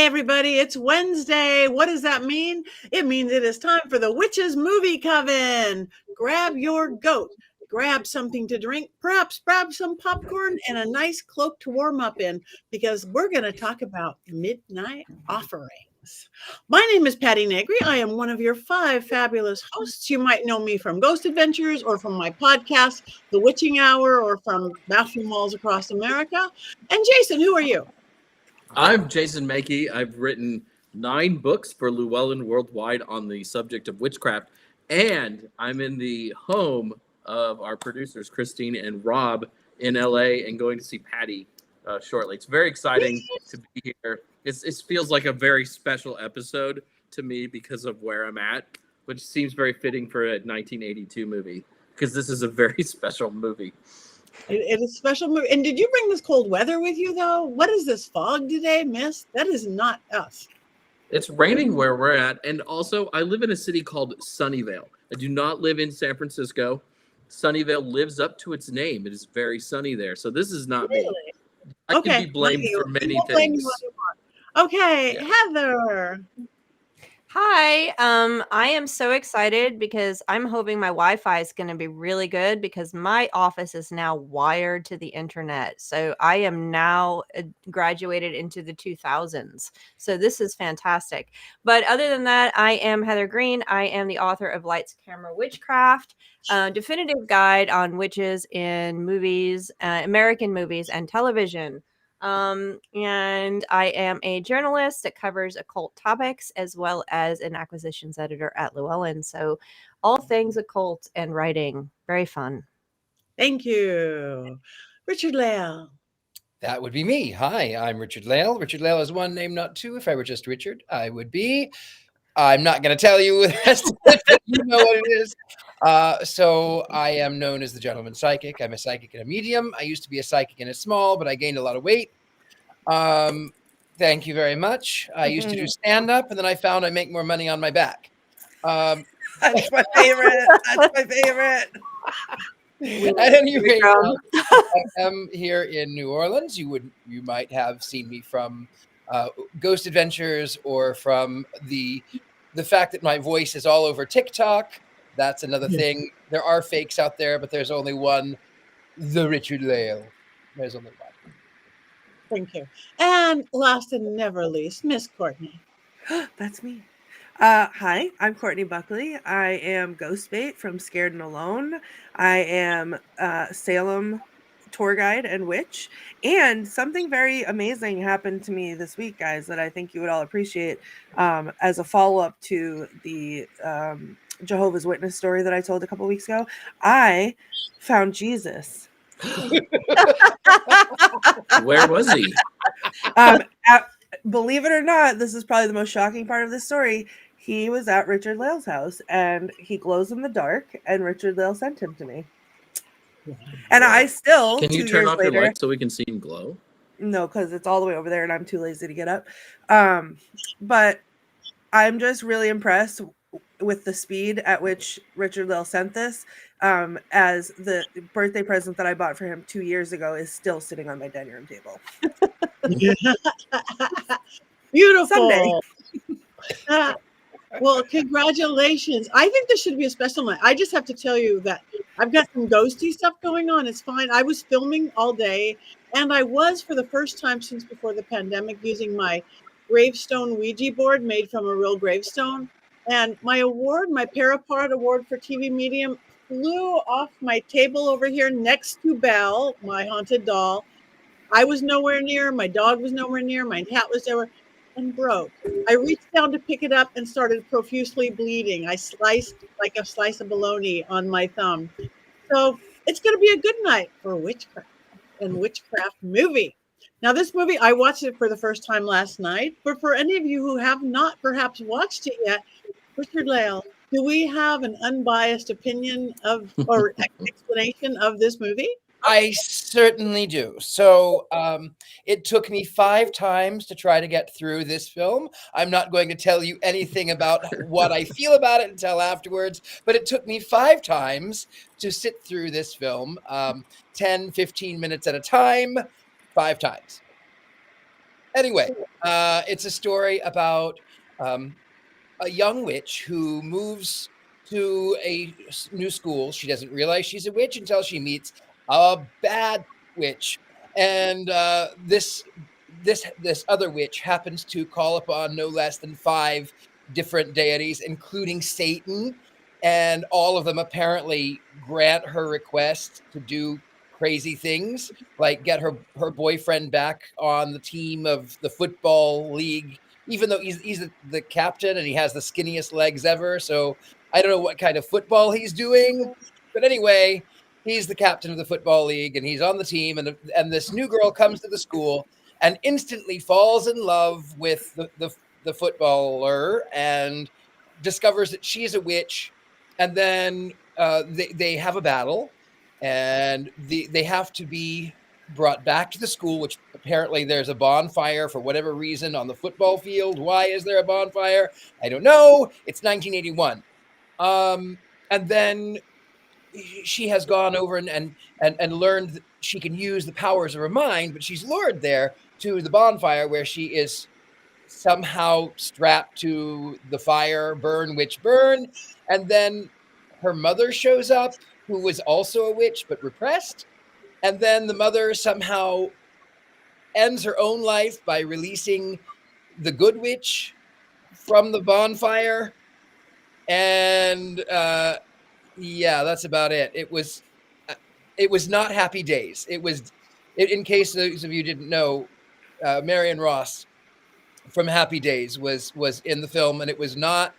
everybody, it's Wednesday. What does that mean? It means it is time for the Witches Movie Coven. Grab your goat, grab something to drink, perhaps grab some popcorn and a nice cloak to warm up in, because we're going to talk about midnight offerings. My name is Patti Negri. I am one of your 5 fabulous hosts. You might know me from Ghost Adventures or from my podcast, The Witching Hour, or from bathroom walls across America. And Jason, who are you? I'm Jason Mankey. I've written 9 books for Llewellyn Worldwide on the subject of witchcraft, and I'm in the home of our producers, Christine and Rob, in LA, and going to see Patti shortly. It's very exciting to be here. It feels like a very special episode to me because of where I'm at, which seems very fitting for a 1982 movie, because this is a very special movie. It is a special movie. And did you bring this cold weather with you, though? What is this fog today, miss? That is not us. It's raining where we're at. And also, I live in a city called Sunnyvale. I do not live in San Francisco. Sunnyvale lives up to its name. It is very sunny there. So this is not me. I can be blamed for many things. Okay, Yeah. Heather. Hi, I am so excited because I'm hoping my Wi-Fi is going to be really good because my office is now wired to the internet. So I am now graduated into the 2000s. So this is fantastic. But other than that, I am Heather Greene. I am the author of Lights, Camera, Witchcraft, definitive guide on witches in movies, American movies and television. And I am a journalist that covers occult topics as well as an acquisitions editor at Llewellyn. So all things occult and writing, very fun. Thank you. Richard-Lael. That would be me. Hi, I'm Richard-Lael. Richard-Lael is one name, not two. If I were just Richard, I would be. I'm not going to tell you the rest of it, but you know what it is. So I am known as the gentleman psychic. I'm a psychic and a medium. I used to be a psychic and a small, but I gained a lot of weight. Thank you very much. I used to do stand-up, and then I found I make more money on my back. That's my favorite. That's my favorite. At any rate, I am here in New Orleans. You might have seen me from Ghost Adventures or from the fact that my voice is all over TikTok. That's another thing. There are fakes out there, but there's only one. The Richard-Lael. There's only one. Thank you. And last and never least, Miss Courtney. That's me. Hi, I'm Courtney Buckley. I am Ghostbait from Scared and Alone. I am Salem tour guide and witch. And something very amazing happened to me this week, guys, that I think you would all appreciate as a follow-up to the Jehovah's Witness story that I told a couple weeks ago. I found Jesus. Where was he? Believe it or not, this is probably the most shocking part of this story. He was at Richard-Lael's house, and he glows in the dark, and Richard-Lael sent him to me. And I still, Can you 2 turn years off later, your light so we can see him glow? No, because it's all the way over there, and I'm too lazy to get up. But I'm just really impressed with the speed at which Richard-Lael sent this, as the birthday present that I bought for him 2 years ago is still sitting on my dining room table. Beautiful. Someday. Well, congratulations. I think this should be a special night. I just have to tell you that I've got some ghosty stuff going on. It's fine. I was filming all day, and I was, for the first time since before the pandemic, using my gravestone Ouija board made from a real gravestone. And my award, my Parapart Award for TV Medium, flew off my table over here next to Belle, my haunted doll. I was nowhere near. My dog was nowhere near. My cat was nowhere, and broke. I reached down to pick it up and started profusely bleeding. I sliced like a slice of bologna on my thumb. So it's going to be a good night for witchcraft and witchcraft movie. Now, this movie, I watched it for the first time last night, but for any of you who have not perhaps watched it yet, Richard-Lael, do we have an unbiased opinion of or explanation of this movie? I certainly do. So it took me 5 times to try to get through this film. I'm not going to tell you anything about what I feel about it until afterwards, but it took me 5 times to sit through this film, 10, 15 minutes at a time, 5 times. Anyway, it's a story about a young witch who moves to a new school. She doesn't realize she's a witch until she meets a bad witch, and this other witch happens to call upon no less than 5 different deities, including Satan, and all of them apparently grant her request to do crazy things, like get her boyfriend back on the team of the football league, even though he's the captain and he has the skinniest legs ever. So I don't know what kind of football he's doing, but anyway, he's the captain of the football league and he's on the team, and this new girl comes to the school and instantly falls in love with the footballer and discovers that she's a witch. And then they have a battle, and they have to be brought back to the school, which apparently there's a bonfire for whatever reason on the football field. Why is there a bonfire? I don't know. It's 1981. And then she has gone over and learned that she can use the powers of her mind, but she's lured there to the bonfire where she is somehow strapped to the fire, burn, witch, burn. And then her mother shows up, who was also a witch, but repressed. And then the mother somehow ends her own life by releasing the good witch from the bonfire. And yeah, that's about it. It was not Happy Days. It was, in case those of you didn't know, Marion Ross from Happy Days was in the film, and it was not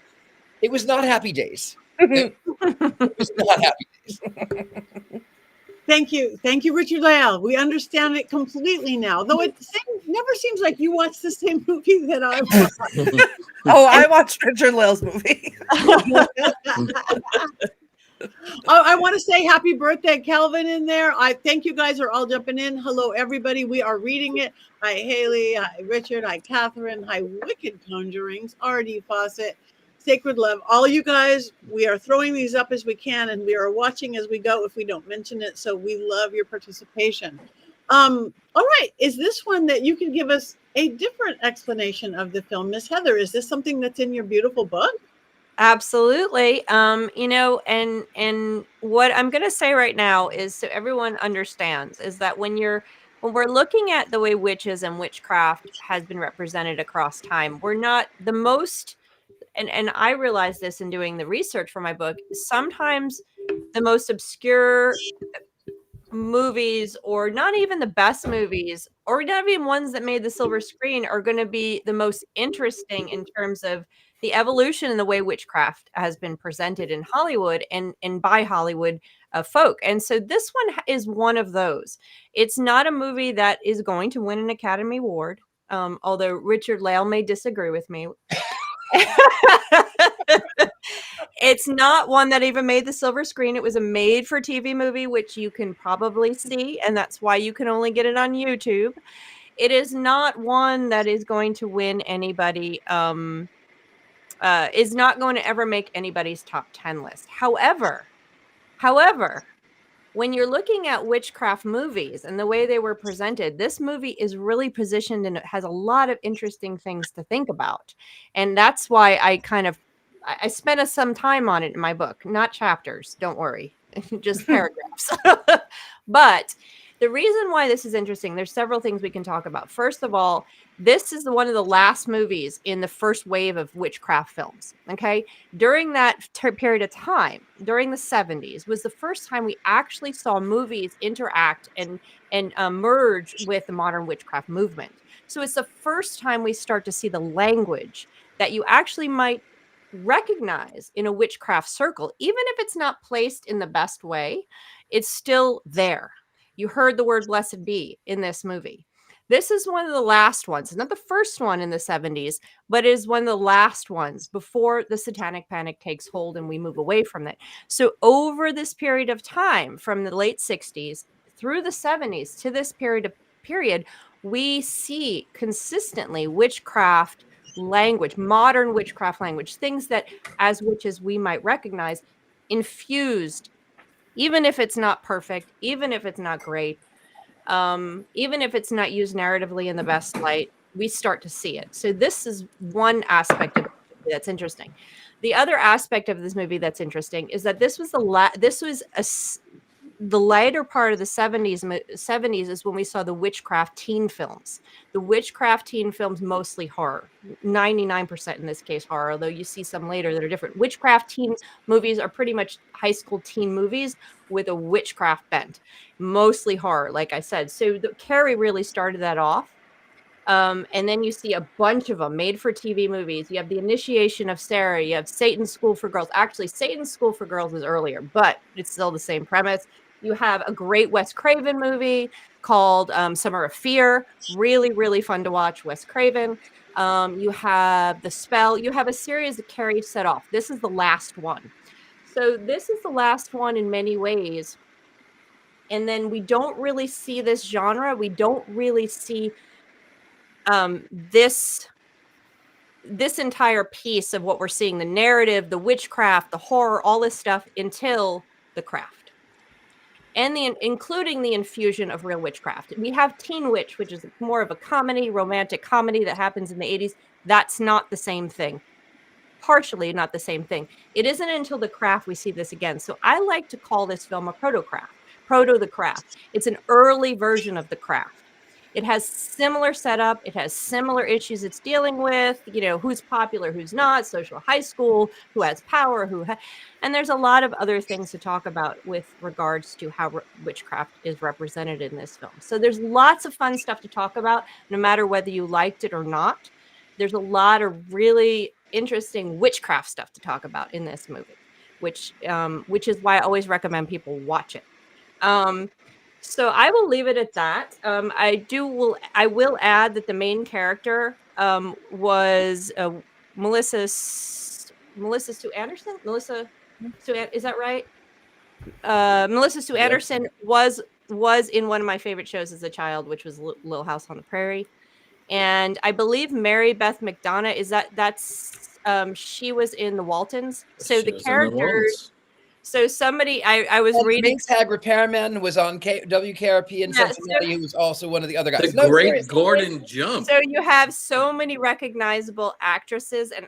Happy Days. It was not Happy Days. Thank you, Richard-Lael. We understand it completely now. Though it never seems like you watched the same movie that I watched. Oh, I watched Richard-Lael's movie. I want to say happy birthday, Calvin, in there. I thank you guys are all jumping in. Hello, everybody. We are reading it. Hi, Haley. Hi, Richard. Hi, Catherine. Hi, Wicked Conjurings. R.D. Fawcett. Sacred Love. All you guys, we are throwing these up as we can, and we are watching as we go if we don't mention it. So we love your participation. All right. Is this one that you can give us a different explanation of the film? Miss Heather, is this something that's in your beautiful book? Absolutely. You know, and what I'm going to say right now is, so everyone understands, is that when we're looking at the way witches and witchcraft has been represented across time, we're not the most, and I realized this in doing the research for my book, sometimes the most obscure movies, or not even the best movies, or not even ones that made the silver screen, are going to be the most interesting in terms of the evolution in the way witchcraft has been presented in Hollywood and by Hollywood folk. And so this one is one of those. It's not a movie that is going to win an Academy Award, although Richard-Lael may disagree with me. It's not one that even made the silver screen. It was a made-for-TV movie, which you can probably see, and that's why you can only get it on YouTube. It is not one that is going to win anybody, is not going to ever make anybody's top 10 list. However, when you're looking at witchcraft movies and the way they were presented, this movie is really positioned and it has a lot of interesting things to think about. And that's why I spent some time on it in my book, not chapters, don't worry, just paragraphs. But the reason why this is interesting, there's several things we can talk about. First of all, this is one of the last movies in the first wave of witchcraft films. Okay. During that period of time, during the 70s, was the first time we actually saw movies interact and merge with the modern witchcraft movement. So it's the first time we start to see the language that you actually might recognize in a witchcraft circle. Even if it's not placed in the best way, it's still there. You heard the word blessed be in this movie. This is one of the last ones. It's not the first one in the 70s, but it is one of the last ones before the satanic panic takes hold and we move away from it. So over this period of time, from the late 60s through the 70s to this period, we see consistently witchcraft language, modern witchcraft language, things that as witches we might recognize, infused, even if it's not perfect, even if it's not great, even if it's not used narratively in the best light, we start to see it. So this is one aspect of the movie that's interesting. The other aspect of this movie that's interesting is that this was the later part of the 70s is when we saw the witchcraft teen films. The witchcraft teen films, mostly horror, 99% in this case horror, although you see some later that are different. Witchcraft teen movies are pretty much high school teen movies with a witchcraft bent, mostly horror, like I said. So Carrie really started that off. And then you see a bunch of them made for TV movies. You have The Initiation of Sarah. You have Satan's School for Girls. Actually, Satan's School for Girls is earlier, but it's still the same premise. You have a great Wes Craven movie called Summer of Fear. Really, really fun to watch, Wes Craven. You have The Spell. You have a series that Carrie set off. This is the last one. So this is the last one in many ways. And then we don't really see this genre. We don't really see this entire piece of what we're seeing, the narrative, the witchcraft, the horror, all this stuff until The Craft, and including the infusion of real witchcraft. We have Teen Witch, which is more of a comedy, romantic comedy that happens in the 80s. That's not the same thing. Partially not the same thing. It isn't until The Craft we see this again. So I like to call this film a proto The Craft. It's an early version of The Craft. It has similar setup. It has similar issues it's dealing with, who's popular, who's not, social high school, who has power, and there's a lot of other things to talk about with regards to how witchcraft is represented in this film. So there's lots of fun stuff to talk about, no matter whether you liked it or not. There's a lot of really interesting witchcraft stuff to talk about in this movie, which is why I always recommend people watch it. So I will leave it at that. I will add that the main character was Melissa Sue Anderson. Is that right? Melissa Sue Anderson was in one of my favorite shows as a child, which was Little House on the Prairie, and I believe Mary Beth McDonough that's she was in The Waltons. So the characters. So somebody, I was reading. Minx Hag Repairman was on WKRP in Cincinnati, who was also one of the other guys. The great Gordon Jump. So you have so many recognizable actresses and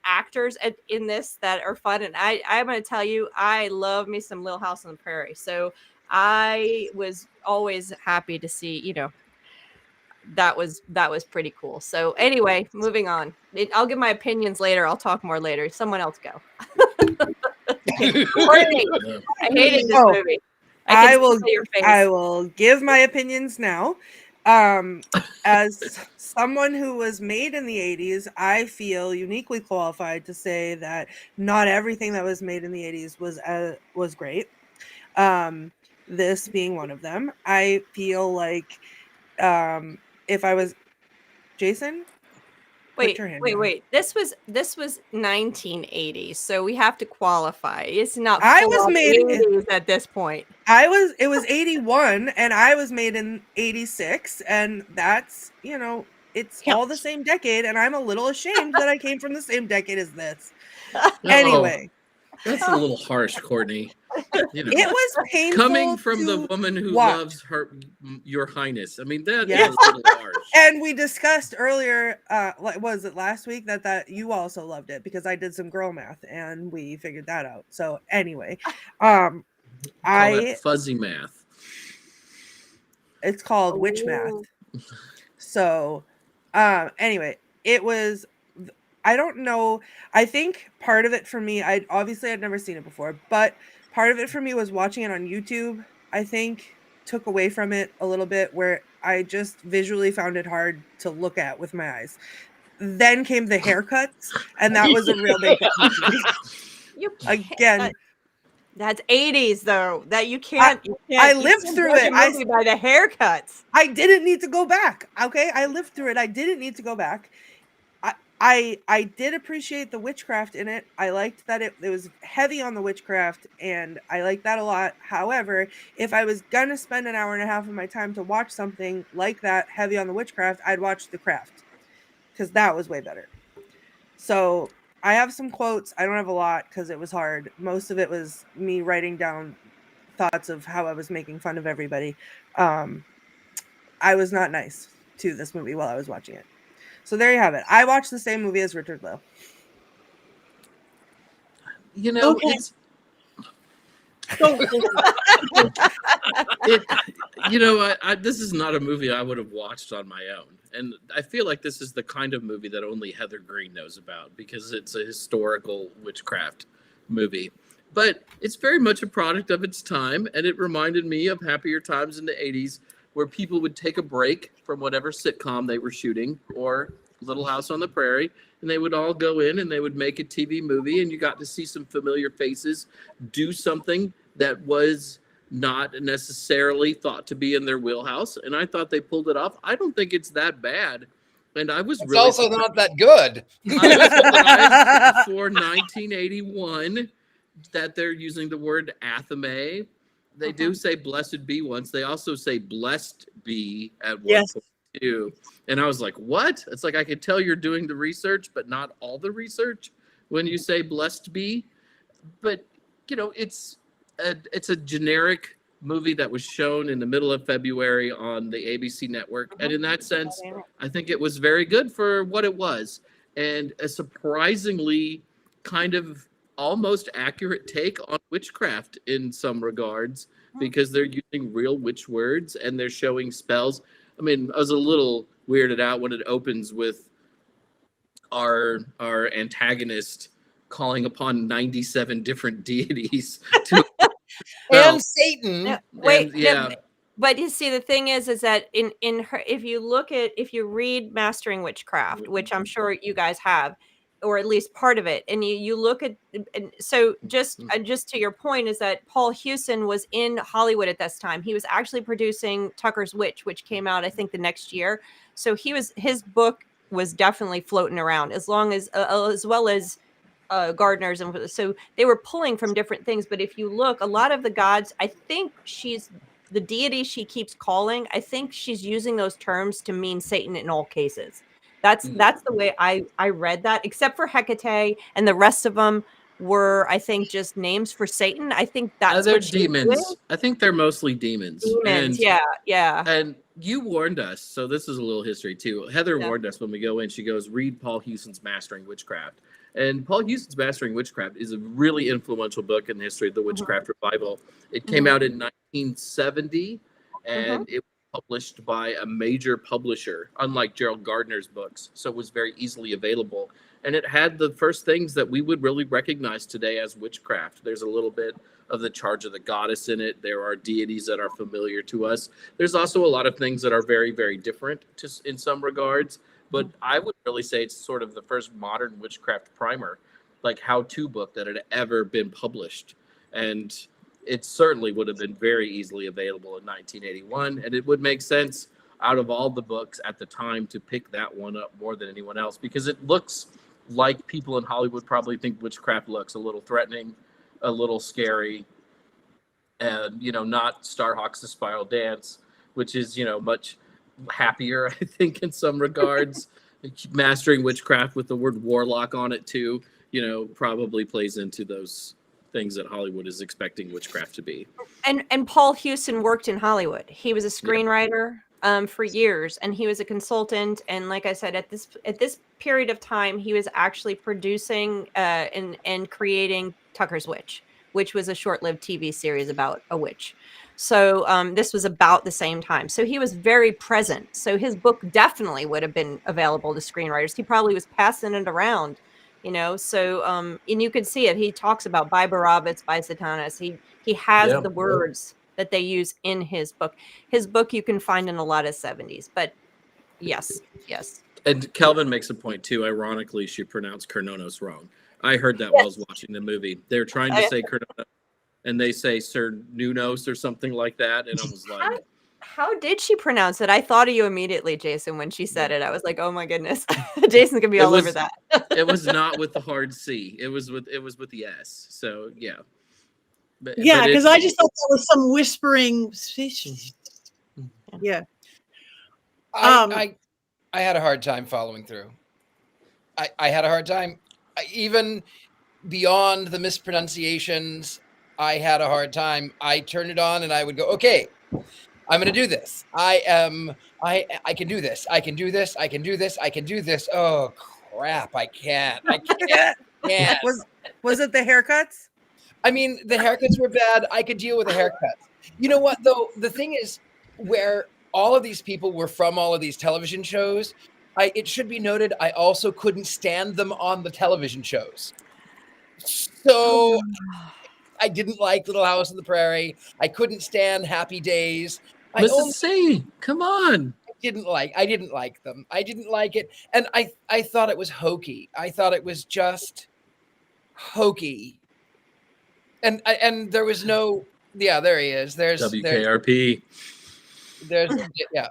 actors in this that are fun. And I'm going to tell you, I love me some Little House on the Prairie. So I was always happy to see, that was pretty cool. So anyway, moving on. I'll give my opinions later. I'll talk more later. Someone else go. Courtney, I hated this movie. I will give my opinions now. As someone who was made in the 80s, I feel uniquely qualified to say that not everything that was made in the 80s was great. This being one of them. I feel like if I was Jason. Wait. This was 1980, so we have to qualify. It's not. I was made at this point. It was 81, and I was made in 86, and that's it's all the same decade, and I'm a little ashamed that I came from the same decade as this. Anyway. That's a little harsh, Courtney. It was painful coming from the woman who loves your highness. I mean, that is a little harsh. And we discussed earlier, was it last week that you also loved it because I did some girl math and we figured that out. So anyway, fuzzy math. It's called witch math. So, anyway, it was. I don't know. I think part of it for me, I'd never seen it before, but part of it for me was watching it on YouTube. I think took away from it a little bit where I just visually found it hard to look at with my eyes. Then came the haircuts, and that was a real big problem. Again. That's 80s though. That you can't. I lived through it. By the haircuts. I didn't need to go back. Okay, I lived through it. I didn't need to go back. I did appreciate the witchcraft in it. I liked that it was heavy on the witchcraft, and I liked that a lot. However, if I was gonna spend an hour and a half of my time to watch something like that heavy on the witchcraft, I'd watch The Craft because that was way better. So I have some quotes. I don't have a lot because it was hard. Most of it was me writing down thoughts of how I was making fun of everybody. I was not nice to this movie while I was watching it. So there you have it. I watched the same movie as Richard-Lael. You know, Okay. it's So, this is not a movie I would have watched on my own. And I feel like this is the kind of movie that only Heather Greene knows about because it's a historical witchcraft movie. But it's very much a product of its time, and it reminded me of happier times in the 80s where people would take a break from whatever sitcom they were shooting or Little House on the Prairie, and they would all go in and they would make a TV movie, and you got to see some familiar faces do something that was not necessarily thought to be in their wheelhouse, and I thought they pulled it off. I don't think it's that bad, and I was It's really also not that good. I was surprised for 1981 that they're using the word athame. They do say blessed be once. They also say blessed be at one Yes. point too. And I was like, what? It's like I could tell you're doing the research, but not all the research when you say blessed be. But it's a generic movie that was shown in the middle of February on the ABC network. And in that sense, I think it was very good for what it was. And a surprisingly kind of almost accurate take on witchcraft in some regards, because they're using real witch words and they're showing spells. I mean, I was a little weirded out when it opens with our antagonist calling upon 97 different deities to And Satan. No, wait, And, yeah. but you see, the thing is that in her, if you read Mastering Witchcraft, which I'm sure you guys have, or at least part of it, and you look at, and so just to your point is that Paul Hewson was in Hollywood at this time. He was actually producing Tucker's Witch, which came out I think the next year. So his book was definitely floating around as well as gardeners, and so they were pulling from different things. But if you look, a lot of the gods, I think the deity she keeps calling, I think she's using those terms to mean Satan in all cases. That's the way I read that, except for Hecate, and the rest of them were, I think, just names for Satan. I think that's they're what she's demons. doing. I think they're mostly demons. Demons, yeah. And you warned us, so this is a little history too. Heather warned us when we go in. She goes, read Paul Hewson's Mastering Witchcraft. And Paul Hewson's Mastering Witchcraft is a really influential book in the history of the witchcraft revival. It came out in 1970, and it was published by a major publisher, unlike Gerald Gardner's books. So it was very easily available. And it had the first things that we would really recognize today as witchcraft. There's a little bit of the charge of the goddess in it. There are deities that are familiar to us. There's also a lot of things that are very, very different in some regards. But I would really say it's sort of the first modern witchcraft primer, like how-to book that had ever been published. And it certainly would have been very easily available in 1981. And it would make sense out of all the books at the time to pick that one up more than anyone else, because it looks like people in Hollywood probably think witchcraft looks a little threatening, a little scary, and, not Starhawk's The Spiral Dance, which is, much happier, I think, in some regards. Mastering Witchcraft with the word warlock on it too, probably plays into those things that Hollywood is expecting witchcraft to be. And Paul Hewson worked in Hollywood. He was a screenwriter for years, and he was a consultant. And like I said, at this period of time, he was actually producing and creating Tucker's Witch, which was a short-lived TV series about a witch. So this was about the same time. So he was very present. So his book definitely would have been available to screenwriters. He probably was passing it around, So and you could see it. He talks about by Barabbas, by Satanas. He has the words that they use in his book. His book you can find in a lot of 70s. But yes. And Kelvin makes a point too. Ironically, she pronounced Kernonos wrong. I heard that while I was watching the movie. They're trying to say Kernonos, and they say Sir Nunos or something like that. And I was like, how did she pronounce it? I thought of you immediately, Jason, when she said it. I was like, oh my goodness. Jason's gonna be all over that. It was not with the hard C. It was with the S. So yeah. But because I just thought that was some whispering. Yeah. I had a hard time following through. I had a hard time, even beyond the mispronunciations. I had a hard time. I turned it on and I would go, okay, I'm going to do this. I can do this. I can do this. I can do this. I can do this. Oh crap. I can't. Yeah. Was it the haircuts? I mean, the haircuts were bad. I could deal with the haircuts. You know what, though? The thing is, where all of these people were from all of these television shows, it should be noted, I also couldn't stand them on the television shows. So I didn't like Little House on the Prairie. I couldn't stand Happy Days. Mrs. C, come on. I didn't like them. I didn't like it. And I thought it was hokey. I thought it was just hokey. And there was no, there he is. There's WKRP.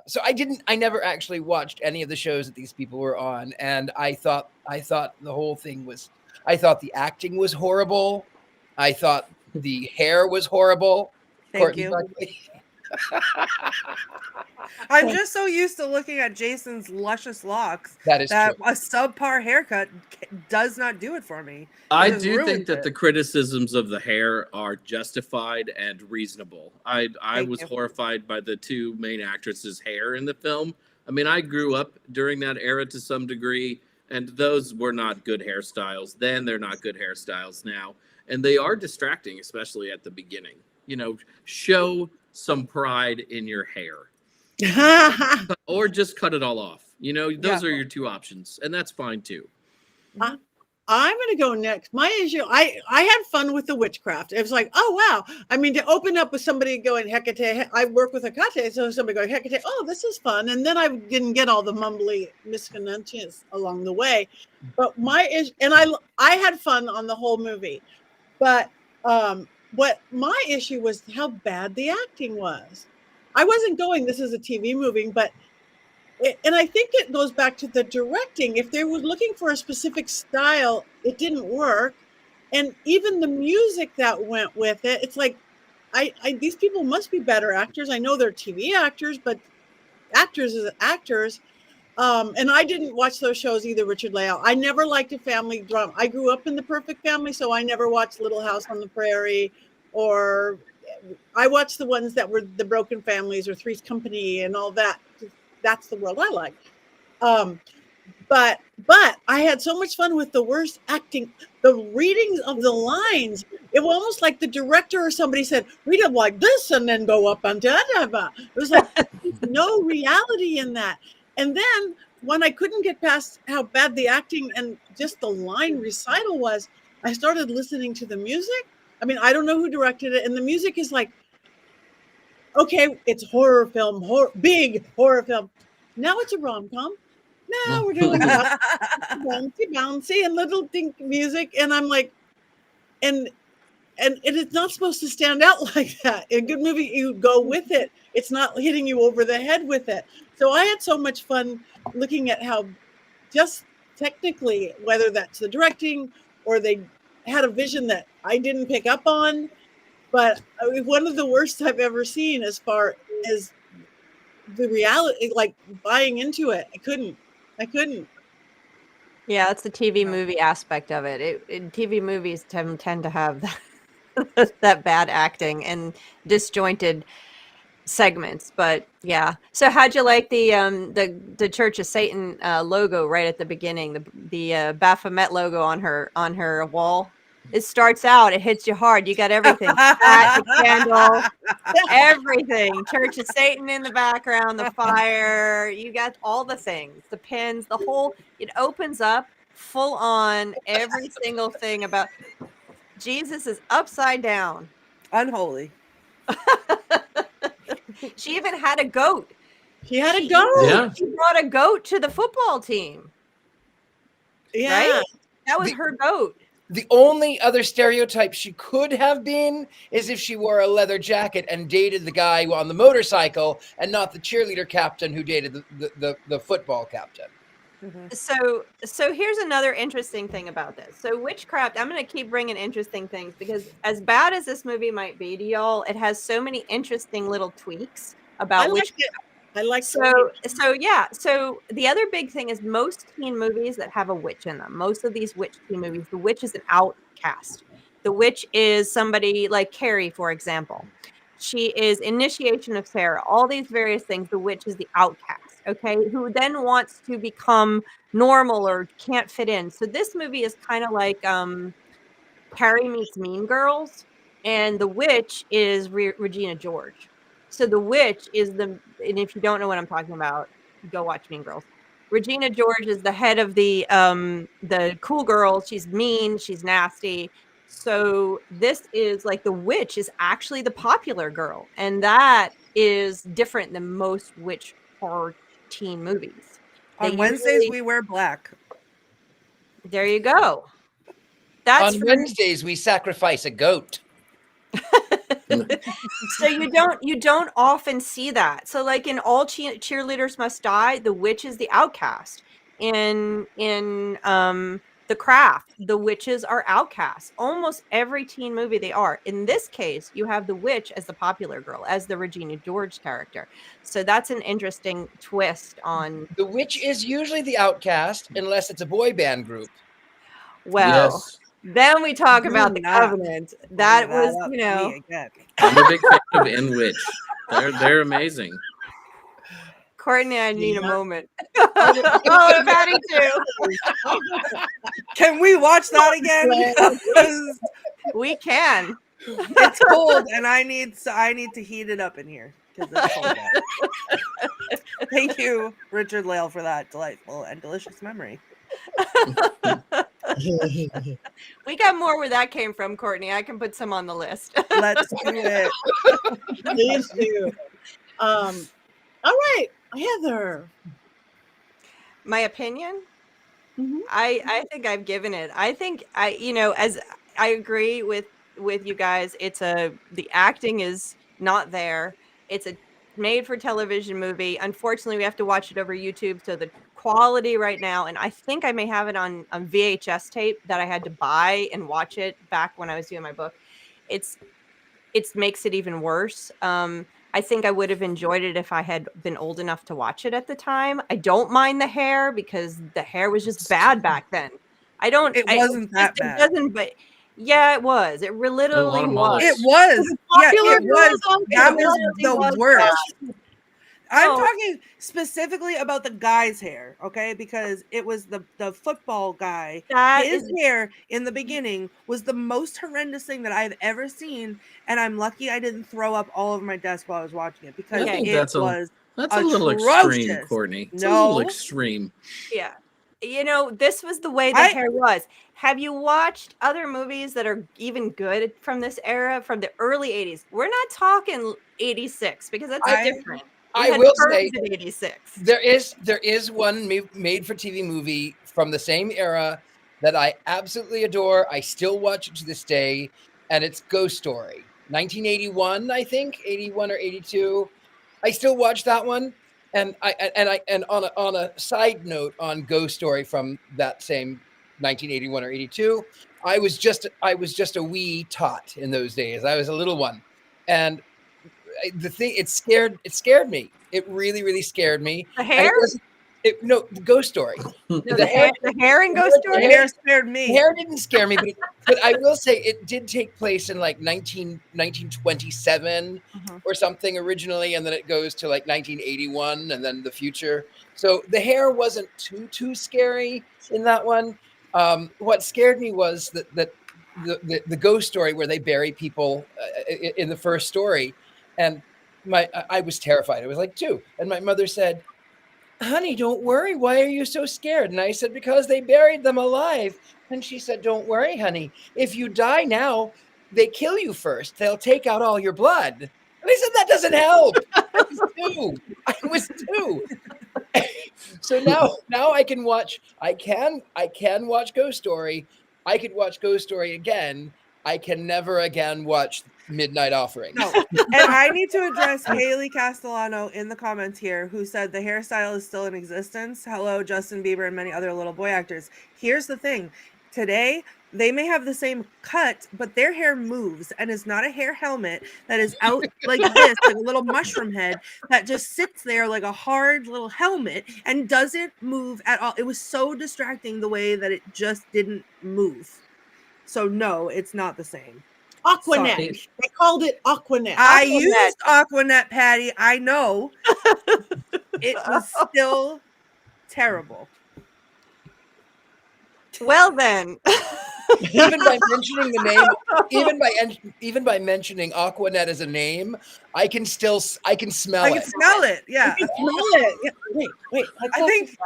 So I never actually watched any of the shows that these people were on. And I thought the whole thing was, I thought the acting was horrible. I thought the hair was horrible. Thank you. I'm just so used to looking at Jason's luscious locks that true. A subpar haircut does not do it for me. I do think that the criticisms of the hair are justified and reasonable. I was horrified by the two main actresses' hair in the film. I mean, I grew up during that era to some degree, and those were not good hairstyles then. They're not good hairstyles now. And they are distracting, especially at the beginning. You know, show some pride in your hair. Or just cut it all off. You know, those are your two options. And that's fine, too. I'm going to go next. My issue, I had fun with the witchcraft. It was like, oh, wow. I mean, to open up with somebody going, Hecate, I work with Hecate, so somebody going, Hecate, oh, this is fun. And then I didn't get all the mumbly misconnunciations along the way. But my issue, and I had fun on the whole movie. But what my issue was how bad the acting was. I wasn't going, this is a TV movie, but and I think it goes back to the directing. If they were looking for a specific style, it didn't work. And even the music that went with it, it's like, these people must be better actors. I know they're TV actors, but actors is actors. And I didn't watch those shows either, Richard-Lael. I never liked a family drama. I grew up in the perfect family, so I never watched Little House on the Prairie, or I watched the ones that were the Broken Families or Three's Company and all that. That's the world I like. But I had so much fun with the worst acting, the readings of the lines. It was almost like the director or somebody said, read it like this and then go up and da. It was like no reality in that. And then when I couldn't get past how bad the acting and just the line recital was, I started listening to the music. I mean, I don't know who directed it. And the music is like, okay, it's horror film, big horror film. Now it's a rom-com. Now we're doing bouncy and little dink music. And I'm like, and it's not supposed to stand out like that. In a good movie, you go with it. It's not hitting you over the head with it. So I had so much fun looking at how just technically, whether that's the directing or they had a vision that I didn't pick up on, but one of the worst I've ever seen as far as the reality, like buying into it. I couldn't. Yeah, it's the TV movie aspect of it. TV movies tend to have that bad acting and disjointed segments. But yeah. So how'd you like the Church of Satan logo right at the beginning? The Baphomet logo on her wall. It starts out, it hits you hard. You got everything. Hat, the candle, everything. Church of Satan in the background, the fire. You got all the things, the pins, the whole. It opens up full on every single thing about Jesus is upside down. Unholy. She even had a goat. She had a goat. Yeah. She brought a goat to the football team. Yeah. Right? That was her goat. The only other stereotype she could have been is if she wore a leather jacket and dated the guy on the motorcycle and not the cheerleader captain who dated the football captain. Mm-hmm. So here's another interesting thing about this. So witchcraft, I'm going to keep bringing interesting things because as bad as this movie might be to y'all, it has so many interesting little tweaks about witchcraft. I like So the other big thing is most teen movies that have a witch in them. Most of these witch teen movies, the witch is an outcast. The witch is somebody like Carrie, for example. She is initiation of Sarah, all these various things. The witch is the outcast, okay, who then wants to become normal or can't fit in. So this movie is kind of like Carrie meets Mean Girls, and the witch is Regina George. So the witch is and if you don't know what I'm talking about, go watch Mean Girls. Regina George is the head of the cool girls. She's mean, she's nasty. So this is like the witch is actually the popular girl, and that is different than most witch horror teen movies. On Wednesdays we wear black. There you go. That's on Wednesdays we sacrifice a goat. So you don't often see that. So like in All Cheerleaders Must Die, the witch is the outcast. In The Craft, the witches are outcasts. Almost every teen movie they are. In this case, you have the witch as the popular girl, as the Regina George character. So that's an interesting twist on. The witch is usually the outcast unless it's a boy band group. Well, Yes. then we talk about the Covenant. That was, I'm a big fan of In Witch. They're amazing. Courtney, I need a moment. Oh, Patty too. Can we watch that again? We can. It's cold, and I need to heat it up in here because it's cold out. Thank you, Richard-Lael, for that delightful and delicious memory. We got more where that came from, Courtney. I can put some on the list. Let's do it. Please do. All right, Heather. My opinion? Mhm. I think I've given it. I think as I agree with you guys, the acting is not there. It's a made for television movie. Unfortunately, we have to watch it over YouTube, so the quality right now, and I think I may have it on VHS tape that I had to buy and watch it back when I was doing my book. It makes it even worse. I think I would have enjoyed it if I had been old enough to watch it at the time. I don't mind the hair because the hair was just bad back then. It wasn't that bad. It doesn't, but yeah, it was. It literally was. It was. Yeah, it was. That was the worst. I'm talking specifically about the guy's hair, okay? Because it was the football guy. His hair in the beginning was the most horrendous thing that I've ever seen, and I'm lucky I didn't throw up all over my desk while I was watching it because that's was a little extreme, Courtney. It's a little extreme. Yeah. This was the way the hair was. Have you watched other movies that are even good from this era, from the early 80s? We're not talking 86 because that's different. I will say 86. There is one made for TV movie from the same era that I absolutely adore. I still watch it to this day, and it's Ghost Story. 1981, I think, 81 or 82. I still watch that one. And on a side note on Ghost Story from that same 1981 or 82, I was just a wee tot in those days. I was a little one, and the thing it scared me. It really, really scared me. The hair? The Ghost Story. No, the hair in Ghost Story. The hair scared me. The hair didn't scare me, but I will say it did take place in like 1927 or something originally, and then it goes to like 1981, and then the future. So the hair wasn't too scary in that one. What scared me was that the Ghost Story where they bury people in the first story. And I was terrified. I was like 2. And my mother said, "Honey, don't worry. Why are you so scared?" And I said, "Because they buried them alive." And she said, "Don't worry, honey. If you die now, they kill you first. They'll take out all your blood." And I said, "That doesn't help." I was 2. So now I can watch Ghost Story. I could watch Ghost Story again. I can never again watch Midnight Offering. No. And I need to address Haley Castellano in the comments here, who said the hairstyle is still in existence. Hello, Justin Bieber and many other little boy actors. Here's the thing. Today, they may have the same cut, but their hair moves and is not a hair helmet that is out like this, like a little mushroom head that just sits there like a hard little helmet and doesn't move at all. It was so distracting the way that it just didn't move. So no, it's not the same. Aquanet. Sorry. They called it Aquanet. I Aquanet. used Aquanet, Patty. I know. It was still terrible. Well then. Even by mentioning the name, even by mentioning Aquanet as a name, I can smell I can it. smell it. Yeah. You can smell it. Yeah. Wait. I think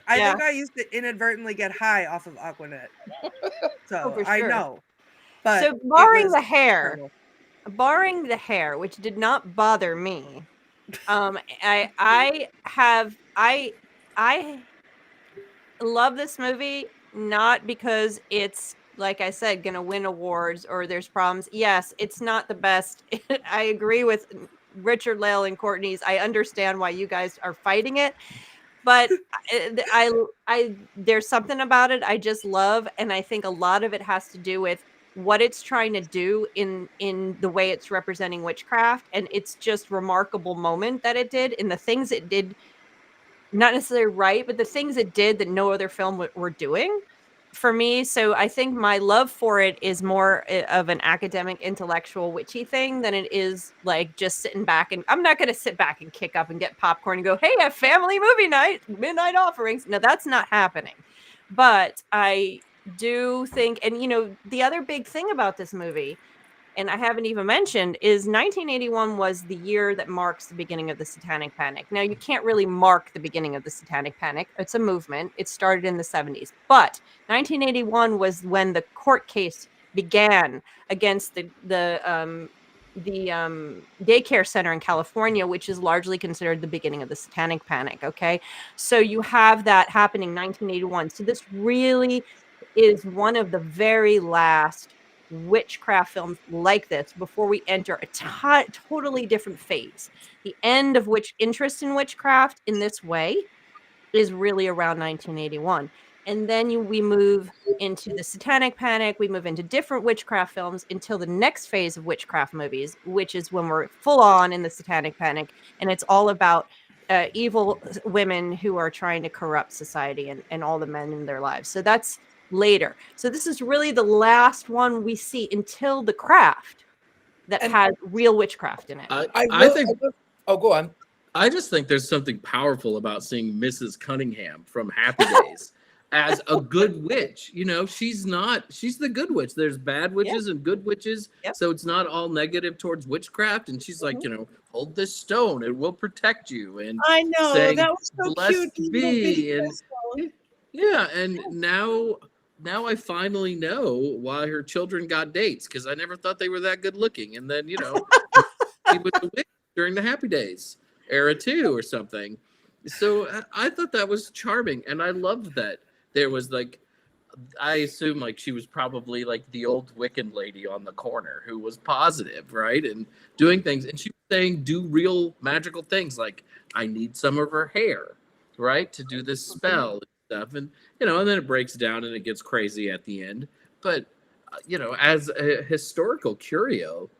Yeah. I used to inadvertently get high off of Aquanet. So for I sure. know. But So it barring was the hair, terrible. which did not bother me, I love this movie, not because it's, like I said, gonna win awards or there's problems. Yes, it's not the best. I agree with Richard-Lael and Courtney's. I understand why you guys are fighting it, but I there's something about it I just love, and I think a lot of it has to do with what it's trying to do in the way it's representing witchcraft, and it's just remarkable moment that it did, and the things it did, not necessarily right, but the things it did that no other film were doing for me. So I think my love for it is more of an academic, intellectual, witchy thing than it is like just sitting back. And I'm not going to sit back and kick up and get popcorn and go, hey, a family movie night, midnight offerings. No, that's not happening. But I do think, and the other big thing about this movie, and I haven't even mentioned, is 1981 was the year that marks the beginning of the Satanic Panic. Now, you can't really mark the beginning of the Satanic Panic. It's a movement. It started in the 70s. But 1981 was when the court case began against the daycare center in California, which is largely considered the beginning of the Satanic Panic. Okay. So you have that happening in 1981. So this really is one of the very last witchcraft films like this before we enter a totally different phase. The end of which interest in witchcraft in this way is really around 1981. And then we move into the Satanic Panic. We move into different witchcraft films until the next phase of witchcraft movies, which is when we're full on in the Satanic Panic. And it's all about evil women who are trying to corrupt society and all the men in their lives. So that's later. So this is really the last one we see until The Craft that has real witchcraft in it. I think. Oh, go on. I just think there's something powerful about seeing Mrs. Cunningham from Happy Days as a good witch. She's the good witch. There's bad witches and good witches. Yep. So it's not all negative towards witchcraft. And she's like, hold this stone, it will protect you. And I know saying, that was so blessed cute. be. And yeah, and now I finally know why her children got dates, because I never thought they were that good looking. And then, he was a witch during the Happy Days era too or something. So I thought that was charming, and I loved that there was I assume she was probably like the old Wiccan lady on the corner who was positive, right, and doing things, and she was saying do real magical things, like I need some of her hair, right, to do this spell and stuff, and and then it breaks down and it gets crazy at the end. But as a historical curio,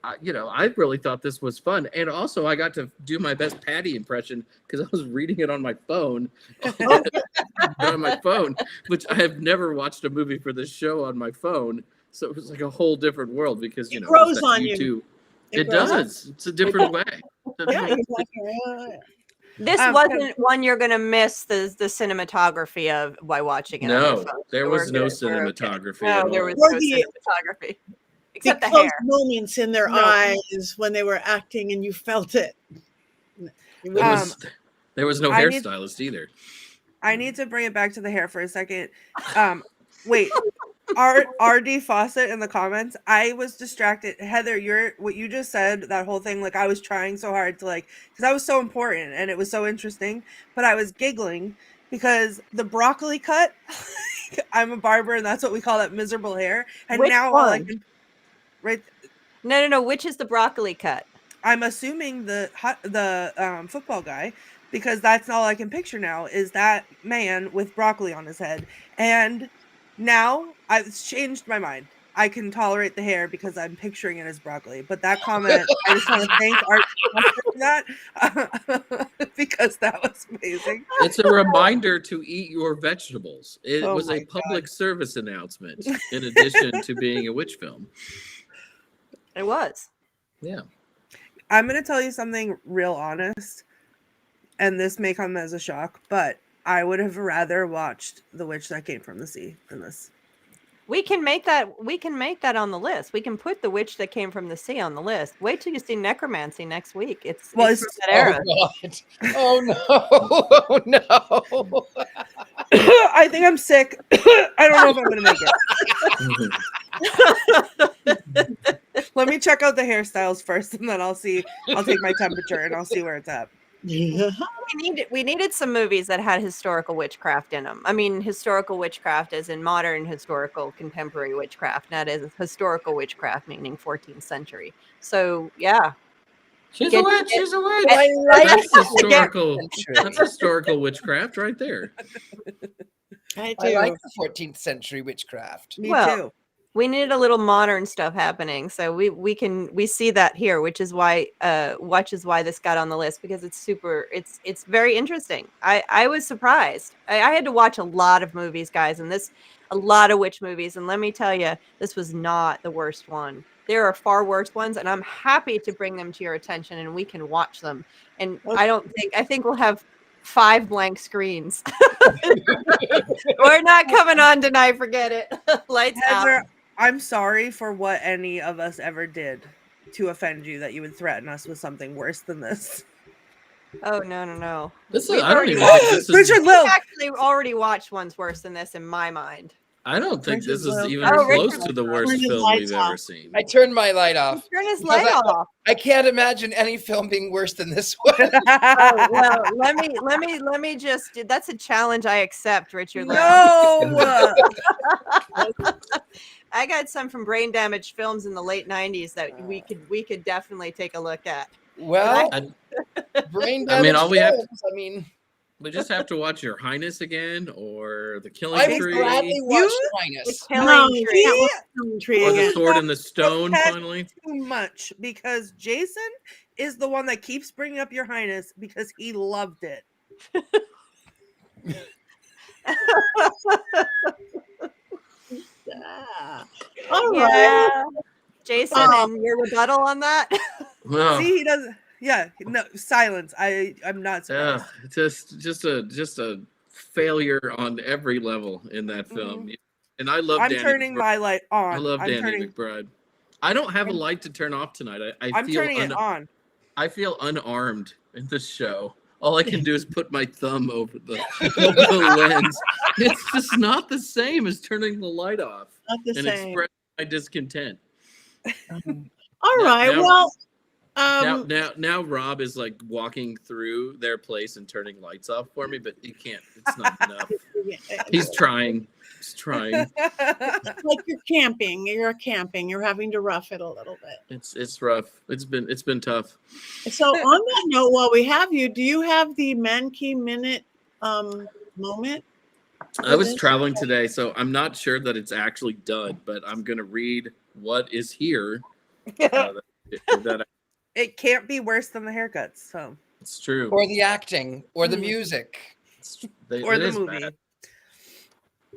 I really thought this was fun. And also I got to do my best Patti impression because I was reading it on my phone, which I have never watched a movie for this show on my phone. So it was like a whole different world because, it grows on YouTube. you. It does. It's a different way. Yeah, exactly. This wasn't one you're going to miss the cinematography of by watching it. No, there was no cinematography. No, there was no cinematography. Except the close hair. moments in their eyes when they were acting, and you felt it. There was no hairstylist either. I need to bring it back to the hair for a second. Wait, RD Fawcett in the comments. I was distracted. Heather, what you just said, that whole thing, I was trying so hard to because that was so important and it was so interesting, but I was giggling because the broccoli cut. I'm a barber, and that's what we call that miserable hair. And Which now one? all I can. Right. No. Which is the broccoli cut? I'm assuming the football guy, because that's all I can picture now is that man with broccoli on his head. And now I've changed my mind. I can tolerate the hair because I'm picturing it as broccoli. But that comment, I just want to thank that because that was amazing. It's a reminder to eat your vegetables. It Oh was my a public service announcement in addition to being a witch film. It was. Yeah. I'm going to tell you something real honest, and this may come as a shock, but I would have rather watched The Witch That Came from the Sea than this. We can make that on the list. We can put The Witch That Came from the Sea on the list. Wait till you see Necromancy next week. It's from that era. Oh no. Oh no. I think I'm sick. I don't know if I'm going to make it. Let me check out the hairstyles first, and then I'll take my temperature and I'll see where it's at. We needed some movies that had historical witchcraft in them. I mean, historical witchcraft as in modern historical contemporary witchcraft, not as historical witchcraft meaning 14th century. So yeah. She's a witch. She's a witch. That's historical witchcraft right there. I like the 14th century witchcraft. Me too. We needed a little modern stuff happening, so we see that here, which is why this got on the list, because it's very interesting. I was surprised. I had to watch a lot of movies, guys, and a lot of witch movies, and let me tell you, this was not the worst one. There are far worse ones, and I'm happy to bring them to your attention, and we can watch them. And Okay. I think we'll have 5 blank screens. We're not coming on tonight. Forget it. Lights Heather, out. I'm sorry for what any of us ever did to offend you, that you would threaten us with something worse than this. Oh no. I don't even think this is. Richard-Lael. We've actually already watched ones worse than this in my mind. I don't think this is Richard-Lael. even Oh, close Richard- to the worst Turn his film lights we've ever off. seen. I turned my light off. Turn his Because light off. I can't imagine any film being worse than this one. Oh, well, let me just. That's a challenge I accept, Richard. No. I got some from Brain Damage Films in the late '90s that we could definitely take a look at. Well, I- brain I mean, damage all we have- films, I mean, We just have to watch Your Highness again, or The Killing I would Tree, gladly watch You- Highness. Killing No, Tree. that was Killing Tree or The again. Sword and the Stone. Okay. Finally, Too much, because Jason is the one that keeps bringing up Your Highness because he loved it. Yeah. All right. Yeah. Jason, Oh. and your rebuttal on that? well, See, he doesn't. Yeah, no silence. I'm not surprised. just a failure on every level in that film. And I love. I'm Danny turning McBride. my light on. I love I'm Danny turning, McBride. I don't have a light to turn off tonight. I I'm feel turning it on. I feel unarmed in this show. All I can do is put my thumb over the lens. It's just not the same as turning the light off Not the and same. express my discontent. All right. now- Well, Now Rob is like walking through their place and turning lights off for me, but he can't. It's not enough. He's trying. He's trying. like you're camping. You're camping. You're having to rough it a little bit. It's rough. It's been tough. So on that note, while we have you, do you have the Mankey minute moment? I was traveling today, so I'm not sure that it's actually done, but I'm gonna read what is here. That It can't be worse than the haircuts. So it's true. Or the acting, or the music. or It the is movie. bad.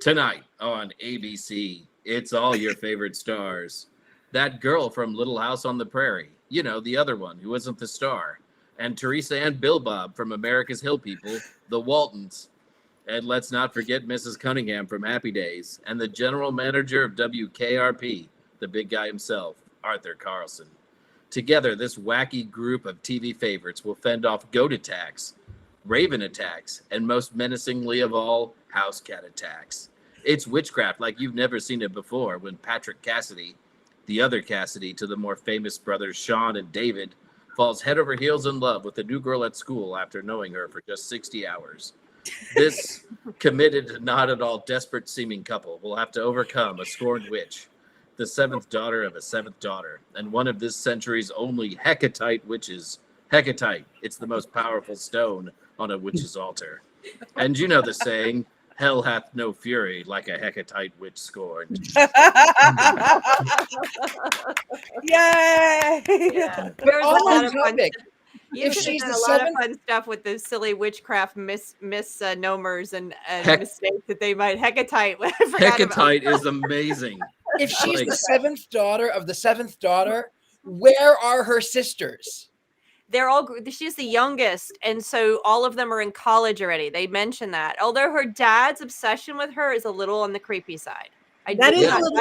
Tonight on ABC, it's all your favorite stars. That girl from Little House on the Prairie, you know, the other one who wasn't the star. And Teresa and Bill Bob from America's Hill People, the Waltons. And let's not forget Mrs. Cunningham from Happy Days and the general manager of WKRP, the big guy himself, Arthur Carlson. Together, this wacky group of TV favorites will fend off goat attacks, raven attacks, and most menacingly of all, house cat attacks. It's witchcraft like you've never seen it before when Patrick Cassidy, the other Cassidy to the more famous brothers Sean and David, falls head over heels in love with a new girl at school after knowing her for just 60 hours. This committed, not at all desperate seeming couple will have to overcome a scorned witch, the seventh daughter of a seventh daughter, and one of this century's only Hecatite witches. Hecatite, it's the most powerful stone on a witch's altar. And you know the saying, hell hath no fury like a Hecatite witch scorned. Yay! Yeah. There's a On lot of fun topic, You If could have she's done the a lot of seventh- fun stuff with those silly witchcraft misnomers and Heck- mistakes that they might. Hecatite. I forgot about. Hecatite is amazing. If she's Like- the seventh daughter of the seventh daughter, where are her sisters? They're all. She's the youngest, and so all of them are in college already. They mention that. Although her dad's obsession with her is a little on the creepy side. That did is not- a little.